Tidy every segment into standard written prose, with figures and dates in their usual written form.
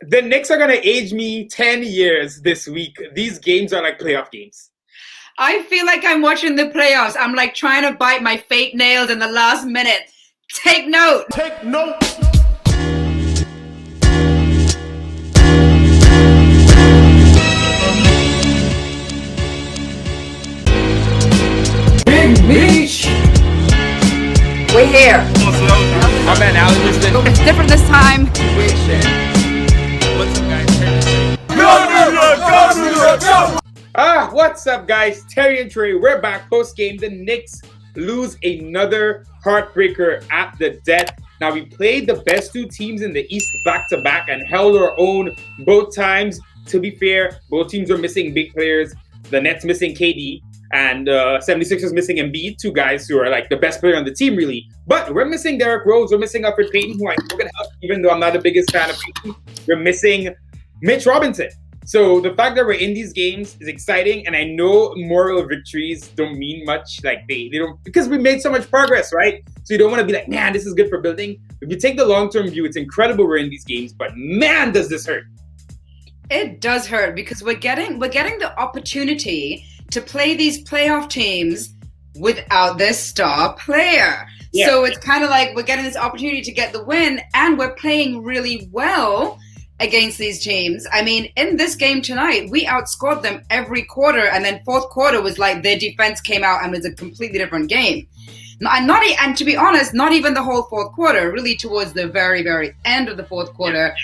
The Knicks are going to age me 10 years this week. These games are like playoff games. I feel like I'm watching the playoffs. I'm like trying to bite my fake nails in the last minute. Take note. Take note. Big Beach. We're here. My man, Alex. It's different this time. What's up, guys? What's up, guys? Terry and Trey, we're back post-game. The Knicks lose another heartbreaker at the death. Now, we played the best two teams in the East back-to-back and held our own both times. To be fair, both teams were missing big players. The Nets missing KD and 76ers missing Embiid, two guys who are like the best player on the team, really. But we're missing Derrick Rose. We're missing Alfred Payton, who I know can help, even though I'm not the biggest fan of Payton. We're missing Mitch Robinson. So the fact that we're in these games is exciting, and I know moral victories don't mean much. Like they don't, because we made so much progress, right? So you don't want to be like, man, this is good for building. If you take the long-term view, it's incredible we're in these games, but man, does this hurt. It does hurt because we're getting the opportunity to play these playoff teams without their star player. Yeah. So it's kind of like we're getting this opportunity to get the win, and we're playing really well against these teams. I mean, in this game tonight, we outscored them every quarter, and then fourth quarter was like their defense came out and was a completely different game. And to be honest, not even the whole fourth quarter, really towards the very, very end of the fourth quarter.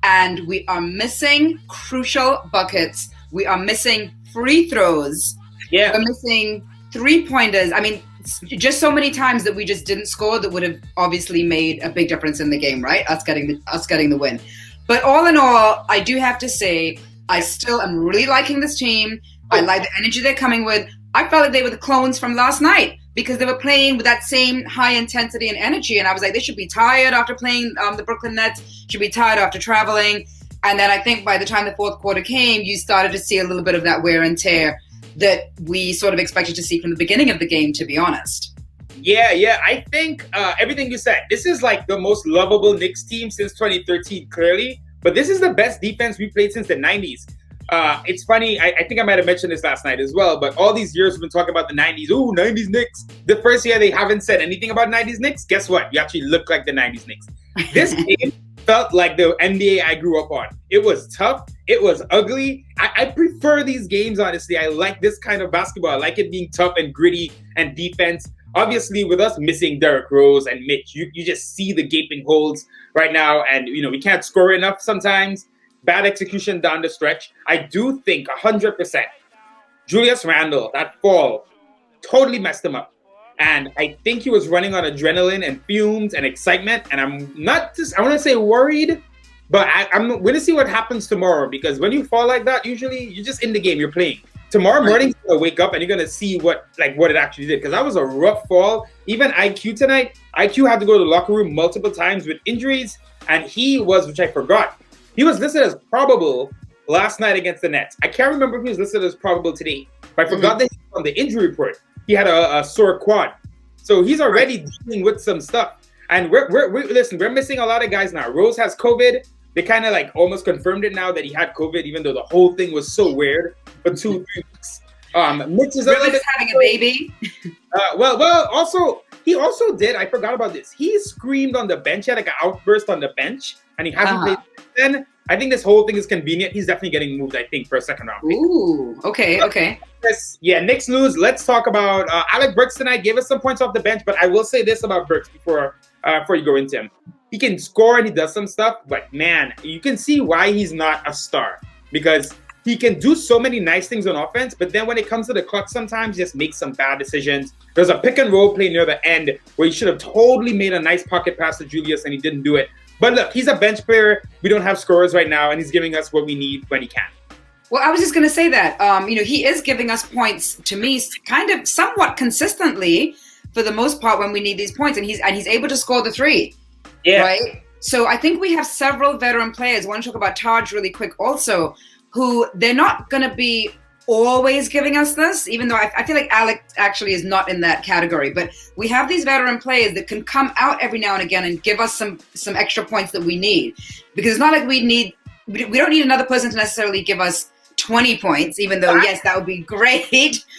And we are missing crucial buckets. We are missing free throws. Yeah. We're missing three-pointers. I mean, just so many times that we just didn't score that would have obviously made a big difference in the game, right? Us getting the win. But all in all, I do have to say, I still am really liking this team. I like the energy they're coming with. I felt like they were the clones from last night because they were playing with that same high intensity and energy. And I was like, they should be tired after playing the Brooklyn Nets, should be tired after traveling. And then I think by the time the fourth quarter came, you started to see a little bit of that wear and tear that we sort of expected to see from the beginning of the game, to be honest. Yeah. I think everything you said, this is like the most lovable Knicks team since 2013, clearly. But this is the best defense we played since the 90s. It's funny, I think I might have mentioned this last night as well, but all these years we've been talking about the 90s. Ooh, 90s Knicks. The first year they haven't said anything about 90s Knicks. Guess what? You actually look like the 90s Knicks. This game felt like the NBA I grew up on. It was tough. It was ugly. I prefer these games, honestly. I like this kind of basketball. I like it being tough and gritty and defense. Obviously, with us missing Derrick Rose and Mitch, you just see the gaping holes right now. And, we can't score enough sometimes. Bad execution down the stretch. I do think 100% Julius Randle, that fall, totally messed him up. And I think he was running on adrenaline and fumes and excitement. And I'm not just, I want to say worried, but I'm going to see what happens tomorrow. Because when you fall like that, usually you're just in the game, you're playing. Tomorrow morning, you're going to wake up and you're going to see what it actually did. Because that was a rough fall. Even IQ tonight, IQ had to go to the locker room multiple times with injuries. And he was, which I forgot, he was listed as probable last night against the Nets. I can't remember if he was listed as probable today. But I forgot that he was on the injury report. He had a sore quad. So he's already dealing with some stuff. And we're missing a lot of guys now. Rose has COVID. They kind of like almost confirmed it now that he had COVID, even though the whole thing was so weird for 2-3 weeks. Mitch is having a baby. Also, he also did, I forgot about this. He screamed on the bench. He had like an outburst on the bench, and he hasn't played then. I think this whole thing is convenient. He's definitely getting moved, I think, for a second round pick. Ooh, okay. Yeah, Knicks lose. Let's talk about Alec Burks tonight. Gave us some points off the bench, but I will say this about Burks before you go into him. He can score and he does some stuff, but man, you can see why he's not a star. Because he can do so many nice things on offense, but then when it comes to the clutch, sometimes he just makes some bad decisions. There's a pick and roll play near the end where he should have totally made a nice pocket pass to Julius and he didn't do it. But look, he's a bench player. We don't have scorers right now, and he's giving us what we need when he can. Well, I was just going to say that, he is giving us points to me kind of somewhat consistently for the most part when we need these points, and he's able to score the three. Yeah. Right? So I think we have several veteran players. I want to talk about Taj really quick also, who they're not going to be always giving us this, even though I feel like Alec actually is not in that category. But we have these veteran players that can come out every now and again and give us some extra points that we need. Because it's not like we need we don't need another person to necessarily give us 20 points, even though, yes, that would be great.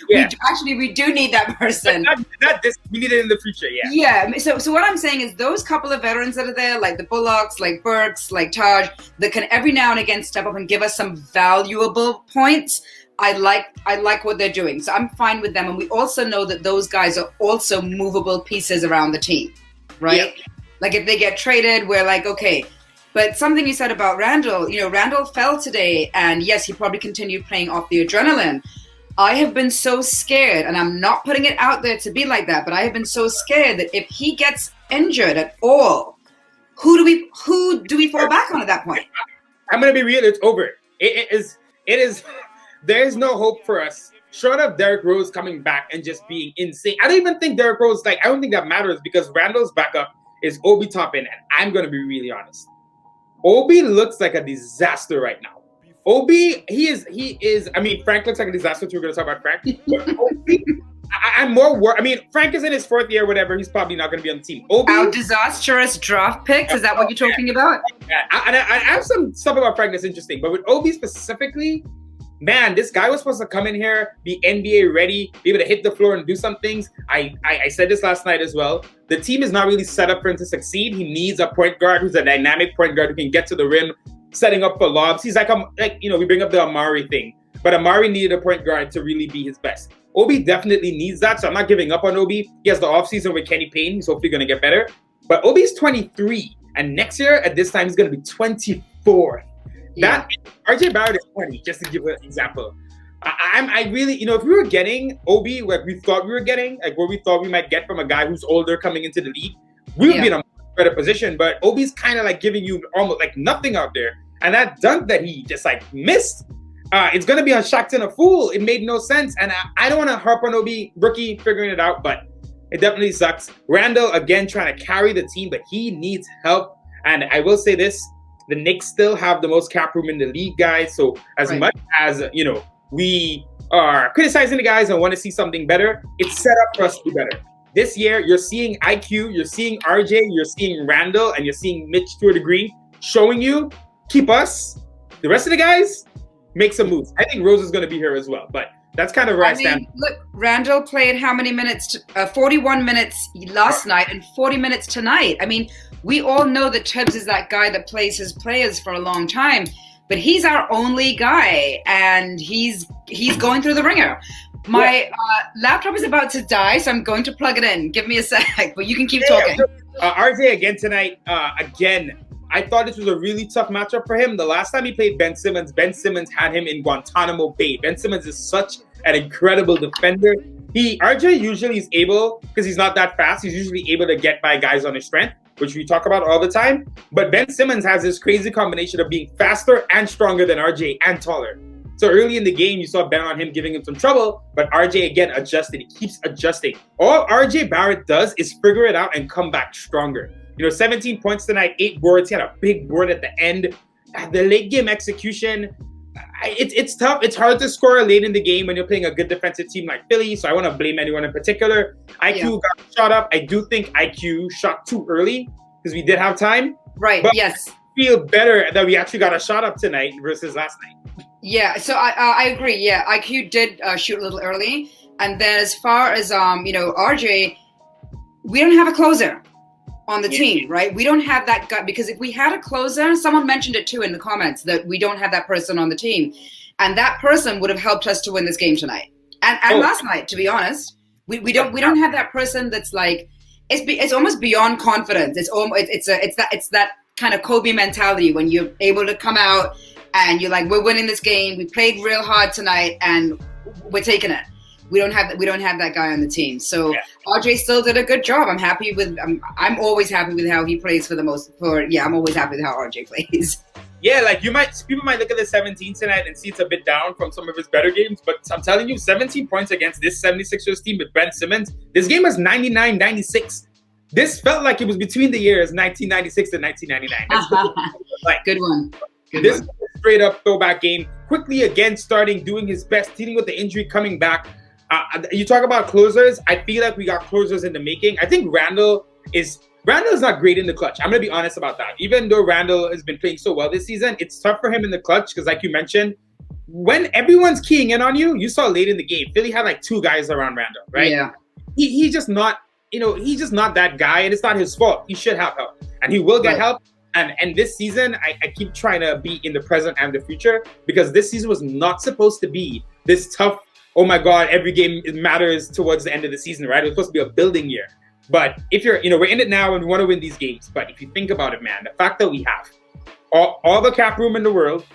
Yeah. We do need that person. Not this. We need it in the future, Yeah. So what I'm saying is those couple of veterans that are there, like the Bullocks, like Burks, like Taj, that can every now and again step up and give us some valuable points. I like what they're doing. So I'm fine with them. And we also know that those guys are also movable pieces around the team, right? Yeah. Like if they get traded, we're like, okay. But something you said about Randall, Randall fell today, and yes, he probably continued playing off the adrenaline. I have been so scared, and I'm not putting it out there to be like that, but I have been so scared that if he gets injured at all, who do we fall back on at that point? I'm gonna be real. It's over. It is. There's no hope for us short of Derrick Rose coming back and just being insane. I don't even think Derrick Rose. I don't think that matters because Randall's backup is Obi Toppin, and I'm gonna be really honest. Obi looks like a disaster right now. Obi, he is. I mean, Frank looks like a disaster too. We're going to talk about Frank. But Obi, I'm more worried. I mean, Frank is in his 4th year, whatever. He's probably not going to be on the team. Obi, our disastrous draft picks. Is that what you're talking about? Yeah. I have some stuff about Frank that's interesting. But with Obi specifically, man, this guy was supposed to come in here, be NBA ready, be able to hit the floor and do some things. I said this last night as well. The team is not really set up for him to succeed. He needs a point guard who's a dynamic point guard who can get to the rim, setting up for lobs. He's like we bring up the Amari thing, but Amari needed a point guard to really be his best. Obi definitely needs that, so I'm not giving up on Obi. He has the offseason with Kenny Payne. He's hopefully going to get better. But Obi's 23, and next year at this time he's going to be 24. Yeah. That RJ Barrett is 20, just to give an example. I really, if we were getting Obi, like we thought we were getting, like what we thought we might get from a guy who's older coming into the league, we would be in a much better position. But Obi's kind of like giving you almost like nothing out there. And that dunk that he just missed, it's going to be on Shaqtin' a fool. It made no sense. And I don't want to harp on Obi, rookie, figuring it out, but it definitely sucks. Randall, again, trying to carry the team, but he needs help. And I will say this, the Knicks still have the most cap room in the league, guys. So as much as, we are criticizing the guys and want to see something better, it's set up for us to do better. This year, you're seeing IQ, you're seeing RJ, you're seeing Randall, and you're seeing Mitch to a degree, showing you, keep us. The rest of the guys, make some moves. I think Rose is going to be here as well, but that's kind of where I stand. Look, Randall played how many minutes? 41 minutes last night and 40 minutes tonight. I mean, we all know that Tibbs is that guy that plays his players for a long time, but he's our only guy, and he's going through the ringer. My laptop is about to die, so I'm going to plug it in. Give me a sec, but you can keep talking. RJ again tonight. I thought this was a really tough matchup for him. The last time he played Ben Simmons had him in Guantanamo Bay. Ben Simmons is such an incredible defender. RJ usually is able, because he's not that fast, he's usually able to get by guys on his strength, which we talk about all the time. But Ben Simmons has this crazy combination of being faster and stronger than RJ and taller. So early in the game, you saw Ben on him giving him some trouble, but RJ again adjusted. He keeps adjusting. All RJ Barrett does is figure it out and come back stronger. 17 points tonight, 8 boards. He had a big board at the end. The late game execution, it's tough. It's hard to score late in the game when you're playing a good defensive team like Philly. So I want to blame anyone in particular. IQ got shot up. I do think IQ shot too early because we did have time. Right. But yes. I feel better that we actually got a shot up tonight versus last night. Yeah. So I agree. Yeah. IQ did shoot a little early. And then as far as, RJ, we don't have a closer on the team, right? We don't have that gut, because if we had a closer, someone mentioned it too in the comments, that we don't have that person on the team. And that person would have helped us to win this game tonight. And last night, to be honest, we don't have that person that's like, it's almost beyond confidence. It's that kind of Kobe mentality when you're able to come out and you're like, we're winning this game. We played real hard tonight and we're taking it. We don't have that guy on the team. So RJ still did a good job. I'm happy with. I'm always happy with how he plays I'm always happy with how RJ plays. Yeah, like people might look at the 17 tonight and see it's a bit down from some of his better games, but I'm telling you, 17 points against this 76ers team with Ben Simmons. This game was 99-96. This felt like it was between the years 1996 and 1999. Good one. This straight up throwback game. Quickly again starting, doing his best, dealing with the injury, coming back. You talk about closers. I feel like we got closers in the making. I think Randall is Randall is not great in the clutch. I'm going to be honest about that. Even though Randall has been playing so well this season, it's tough for him in the clutch because, like you mentioned, when everyone's keying in on you, you saw late in the game, Philly had like 2 guys around Randall, right? Yeah. He's just not, he's just not that guy, and it's not his fault. He should have help, and he will get help. And this season, I keep trying to be in the present and the future because this season was not supposed to be this tough, oh my God, every game matters towards the end of the season, right? It was supposed to be a building year. But if you're, we're in it now and we want to win these games. But if you think about it, man, the fact that we have all the cap room in the world,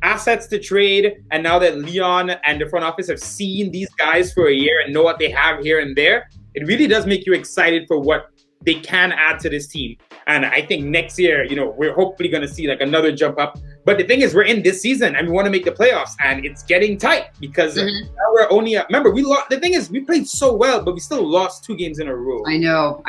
assets to trade, and now that Leon and the front office have seen these guys for a year and know what they have here and there, it really does make you excited for what they can add to this team. And I think next year, we're hopefully going to see like another jump up. But the thing is, we're in this season and we want to make the playoffs, and it's getting tight because now we're only remember, we lost. The thing is, we played so well, but we still lost 2 games in a row. I know.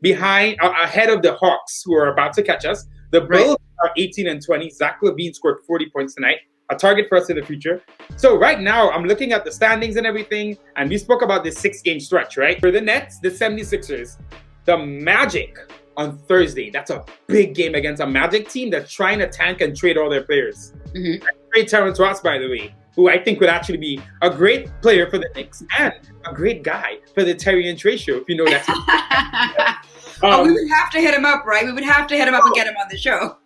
Behind, ahead of the Hawks, who are about to catch us. The Bulls are 18-20. Zach LaVine scored 40 points tonight. A target for us in the future. So right now, I'm looking at the standings and everything, and we spoke about this 6-game stretch, right? For the Nets, the 76ers, the Magic on Thursday. That's a big game against a Magic team that's trying to tank and trade all their players. Trade Terrence Ross, by the way, who I think would actually be a great player for the Knicks and a great guy for the Terry and Trey show, if you know that. We would have to hit him up, right? We would have to hit him up and get him on the show.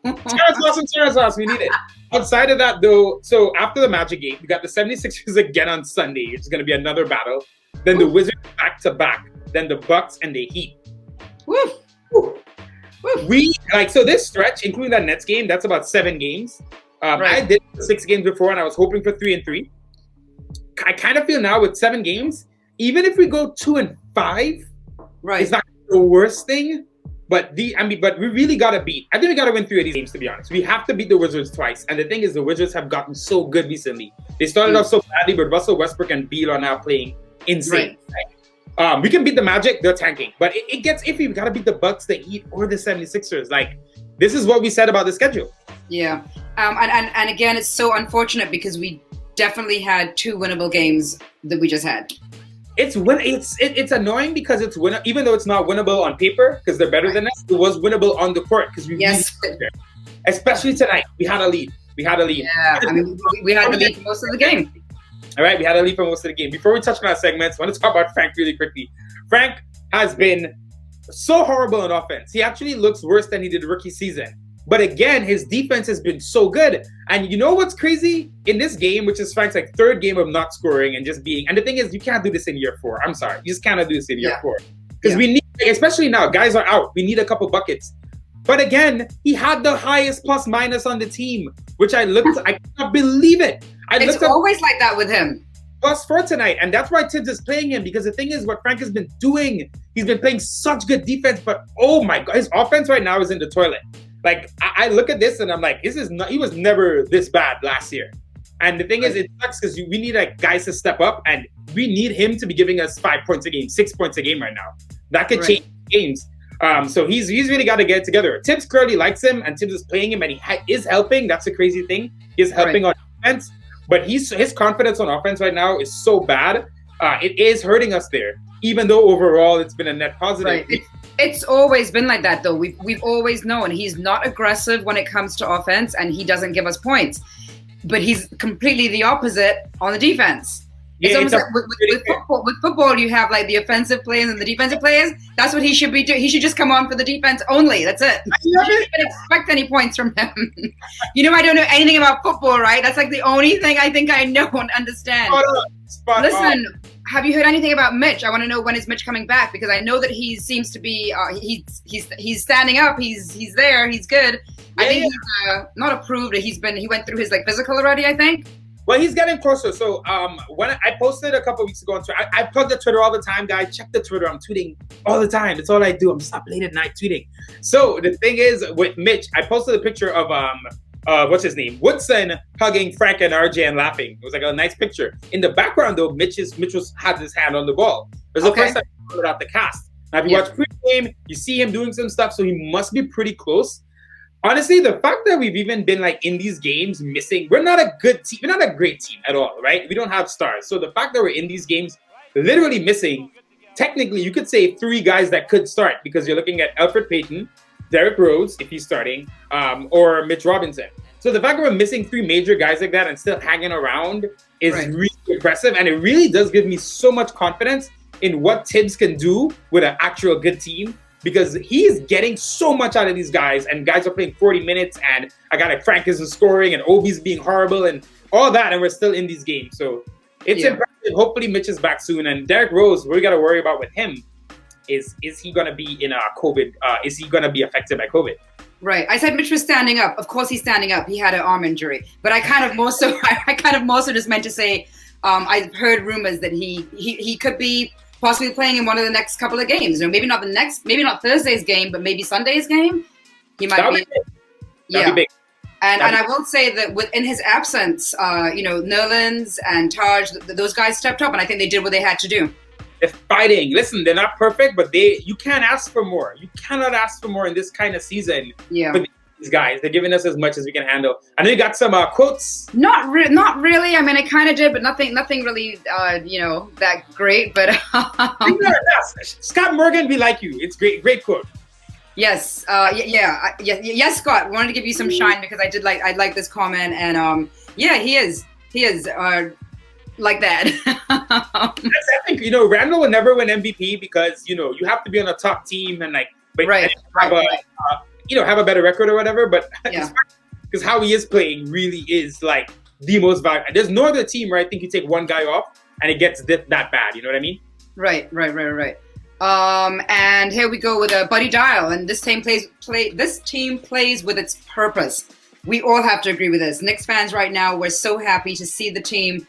Terrence Ross, we need it. Outside of that, though, so after the Magic game, we got the 76ers again on Sunday. It's going to be another battle. Then the Wizards back-to-back. Then the Bucks and the Heat. Woo. So this stretch, including that Nets game, that's about 7 games. I did 6 games before, and I was hoping for 3-3. I kind of feel now with 7 games, even if we go 2-5, it's not the worst thing. But we really gotta beat. I think we gotta win 3 of these games, to be honest. We have to beat the Wizards twice. And the thing is, the Wizards have gotten so good recently. They started off so badly, but Russell Westbrook and Beal are now playing insane. Right? We can beat the Magic, they're tanking. But it gets iffy. We gotta beat the Bucks, the Heat, or the 76ers. Like, this is what we said about the schedule. Yeah. And again, it's so unfortunate because we definitely had 2 winnable games that we just had. It's annoying because it's even though it's not winnable on paper because they're better than us, it was winnable on the court because we really there. Especially tonight, we had a lead. Yeah, I mean, we had the lead for most of the game. All right, we had a lead for most of the game. Before we touch on our segments, I want to talk about Frank really quickly. Frank has been so horrible in offense. He actually looks worse than he did rookie season. But again, his defense has been so good. And you know what's crazy? In this game, which is Frank's like 3rd game of not scoring and just being, and the thing is, you can't do this in year 4. I'm sorry. You just cannot do this in year 4. Because we need, especially now, guys are out. We need a couple buckets. But again, he had the highest plus minus on the team, which I cannot believe it. It's always like that with him. +4 tonight. And that's why Tibbs is playing him, because the thing is, what Frank has been doing, he's been playing such good defense, but oh my God, his offense right now is in the toilet. Like, I look at this and I'm like, he was never this bad last year. And the thing is, it sucks because we need like guys to step up, and we need him to be giving us 5 points a game, 6 points a game right now. That could change games. So he's really got to get it together. Tibbs clearly likes him, and Tibbs is playing him, and he is helping. That's the crazy thing. He's helping on defense, but his confidence on offense right now is so bad. It is hurting us there, even though overall it's been a net positive. Right. It's always been like that, though. We've always known he's not aggressive when it comes to offense, and he doesn't give us points. But he's completely the opposite on the defense. It's almost like with football, you have like the offensive players and the defensive players. That's what he should be doing. He should just come on for the defense only. That's it. You don't even expect any points from him. I don't know anything about football, right? That's like the only thing I think I know and understand. Listen, have you heard anything about Mitch? I want to know, when is Mitch coming back? Because I know that he seems to be he's standing up. He's there. He's good. I think he's not approved. He went through his like physical already, I think. Well, he's getting closer. So when I posted a couple weeks ago on Twitter, I plug the Twitter all the time, guys. Check the Twitter. I'm tweeting all the time. That's all I do. I'm just up late at night tweeting. So the thing is, with Mitch, I posted a picture of what's his name? Woodson hugging Frank and RJ and laughing. It was like a nice picture. In the background, though, Mitch had his hand on the ball. It was the first time I put out the cast. Now, if you watch pre-game, you see him doing some stuff, so he must be pretty close. Honestly, the fact that we've even been like in these games missing, we're not a good team. We're not a great team at all, right? We don't have stars. So the fact that we're in these games literally missing technically you could say 3 guys that could start because you're looking at Elfrid Payton, Derrick Rose, if he's starting, or Mitch Robinson. So the fact that we're missing 3 major guys like that and still hanging around is really impressive. And it really does give me so much confidence in what Tibbs can do with an actual good team, because he's getting so much out of these guys, and guys are playing 40 minutes, and a guy like Frank isn't scoring, and Obi's being horrible, and all that, and we're still in these games. So it's impressive. Hopefully Mitch is back soon. And Derrick Rose, what we got to worry about with him is he going to be in a COVID? Is he going to be affected by COVID? Right. I said Mitch was standing up. Of course he's standing up. He had an arm injury. But I kind of more so just meant to say I've heard rumors that he could be possibly playing in one of the next couple of games. You know, maybe not Thursday's game, but maybe Sunday's game. He might be. That'd be big. And I will say that in his absence, Nerlens and Taj, those guys stepped up, and I think they did what they had to do. They're fighting. Listen, they're not perfect, but you can't ask for more. You cannot ask for more in this kind of season. Yeah. For these guys, they're giving us as much as we can handle. I know you got some quotes. Not really. I mean, I kind of did, but nothing really, that great. But Scott Morgan be like you. It's great quote. Yes, yes, Scott. Wanted to give you some shine because I like this comment, and he is like that. I think Randall will never win MVP because you have to be on a top team and have a better record or whatever. But because how he is playing really is like the most valuable. There's no other team where I think you take one guy off and it gets that bad. You know what I mean? Right. And here we go with Buddy Dial, and this team plays with its purpose. We all have to agree with this. Knicks fans right now, we're so happy to see the team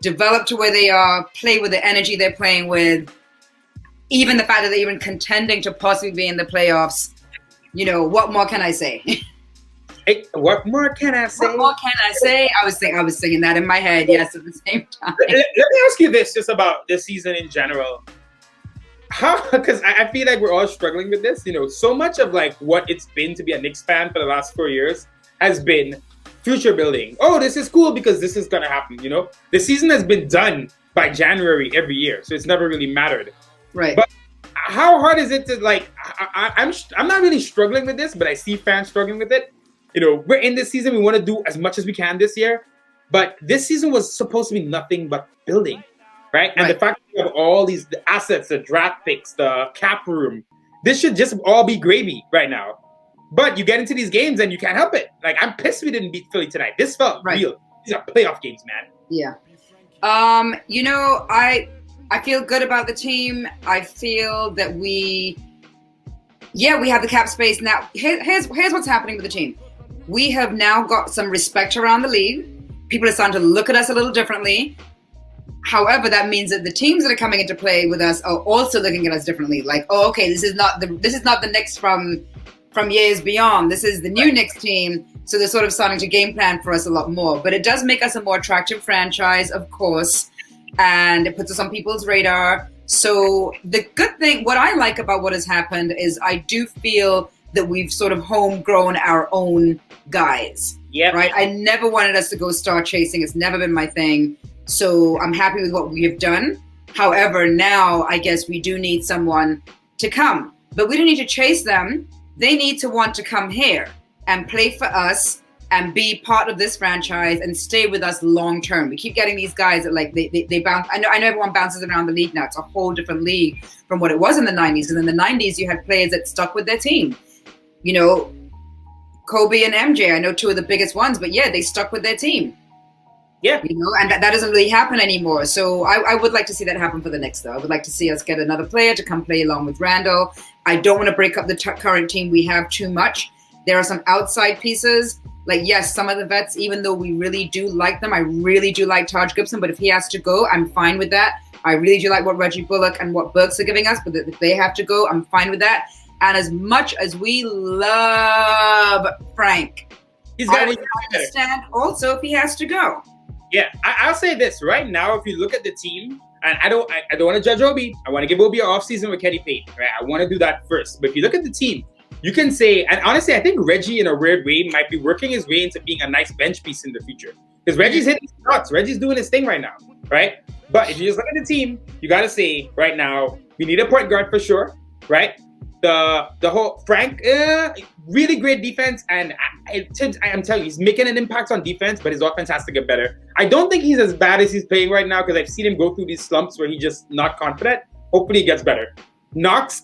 develop to where they are, play with the energy they're playing with. Even the fact that they're even contending to possibly be in the playoffs. What more can I say? Hey, what more can I say? What more can I say? I was singing that in my head, yes, at the same time. Let me ask you this, just about this season in general. Because I feel like we're all struggling with this. So much of like what it's been to be a Knicks fan for the last 4 years has been future building. Oh, this is cool because this is gonna happen. The season has been done by January every year, so it's never really mattered. Right. But how hard is it to like? I'm not really struggling with this, but I see fans struggling with it. We're in this season. We want to do as much as we can this year, but this season was supposed to be nothing but building. Right? And the fact that you have all these assets, the draft picks, the cap room, this should just all be gravy right now. But you get into these games and you can't help it. Like, I'm pissed we didn't beat Philly tonight. This felt real. These are playoff games, man. Yeah. I feel good about the team. I feel that we have the cap space. Now, here's what's happening with the team. We have now got some respect around the league. People are starting to look at us a little differently. However, that means that the teams that are coming into play with us are also looking at us differently. Like, oh, okay, this is not the Knicks from years beyond. This is the new Knicks team. So they're sort of starting to game plan for us a lot more. But it does make us a more attractive franchise, of course, and it puts us on people's radar. So the good thing, what I like about what has happened is I do feel that we've sort of homegrown our own guys. Yeah. Right. I never wanted us to go star chasing. It's never been my thing. So I'm happy with what we have done. However, now I guess we do need someone to come. But we don't need to chase them. They need to want to come here and play for us and be part of this franchise and stay with us long term. We keep getting these guys that they bounce. I know everyone bounces around the league now. It's a whole different league from what it was in the 90s. And in the 90s, you had players that stuck with their team. Kobe and MJ, I know 2 of the biggest ones, but they stuck with their team. Yeah. And that doesn't really happen anymore. So I would like to see that happen for the Knicks, though. I would like to see us get another player to come play along with Randall. I don't want to break up the current team we have too much. There are some outside pieces. Like, yes, some of the vets, even though we really do like them, I really do like Taj Gibson, but if he has to go, I'm fine with that. I really do like what Reggie Bullock and what Burks are giving us, but if they have to go, I'm fine with that. And as much as we love Frank, I would understand also if he has to go. Yeah, I'll say this right now. If you look at the team, and I don't want to judge Obi. I want to give Obi an offseason with Kenny Payne. Right? I want to do that first. But if you look at the team, you can say, and honestly, I think Reggie, in a weird way, might be working his way into being a nice bench piece in the future. Because Reggie's hitting shots. Reggie's doing his thing right now, right? But if you just look at the team, you got to say right now, We need a point guard for sure, right? The whole Frank, really great defense, and I'm telling you, he's making an impact on defense, but his offense has to get better. I don't think he's as bad as he's playing right now because I've seen him go through these slumps where he's just not confident. Hopefully, he gets better. Knox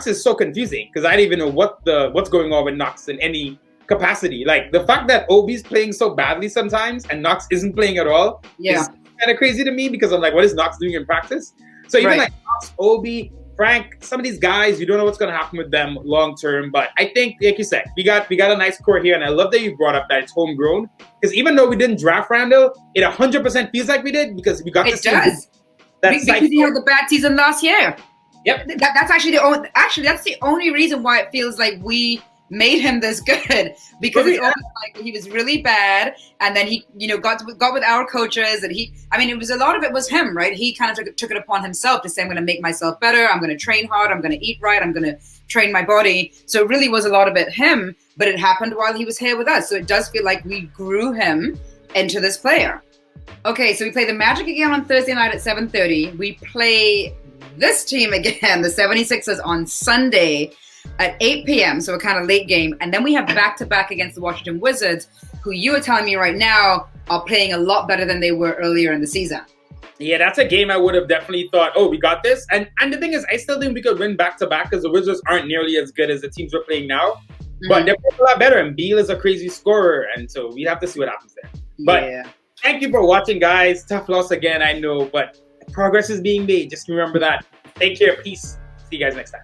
is so confusing because I don't even know what's going on with Knox in any capacity. Like the fact that Obi's playing so badly sometimes and Knox isn't playing at all is kind of crazy to me because I'm like, what is Knox doing in practice? So even like Knox, Obi, Frank, some of these guys, you don't know what's going to happen with them long term. But I think, like you said, we got a nice core here, and I love that you brought up that it's homegrown because even though we didn't draft Randall, it 100% feels like we did because we got this. It does. Because he had the bad season last year. Yep. That's actually that's the only reason why it feels like we made him this good because it's almost like he was really bad and then he got with our coaches and it was a lot of it was him, right? He kind of took it upon himself to say, I'm going to make myself better, I'm going to train hard, I'm going to eat right, I'm going to train my body. So it really was a lot of it him, but it happened while he was here with us. So it does feel like we grew him into this player. Okay, so we play the Magic again on Thursday night at 7:30. We play this team again, the 76ers, on Sunday at 8 p.m., so a kind of late game. And then we have back-to-back against the Washington Wizards, who you are telling me right now are playing a lot better than they were earlier in the season. Yeah, that's a game I would have definitely thought, oh, we got this. And the thing is, I still think we could win back-to-back because the Wizards aren't nearly as good as the teams we're playing now. But they're playing a lot better, and Beal is a crazy scorer, and so we have to see what happens there. But thank you for watching, guys. Tough loss again, I know, but progress is being made. Just remember that. Take care. Peace. See you guys next time.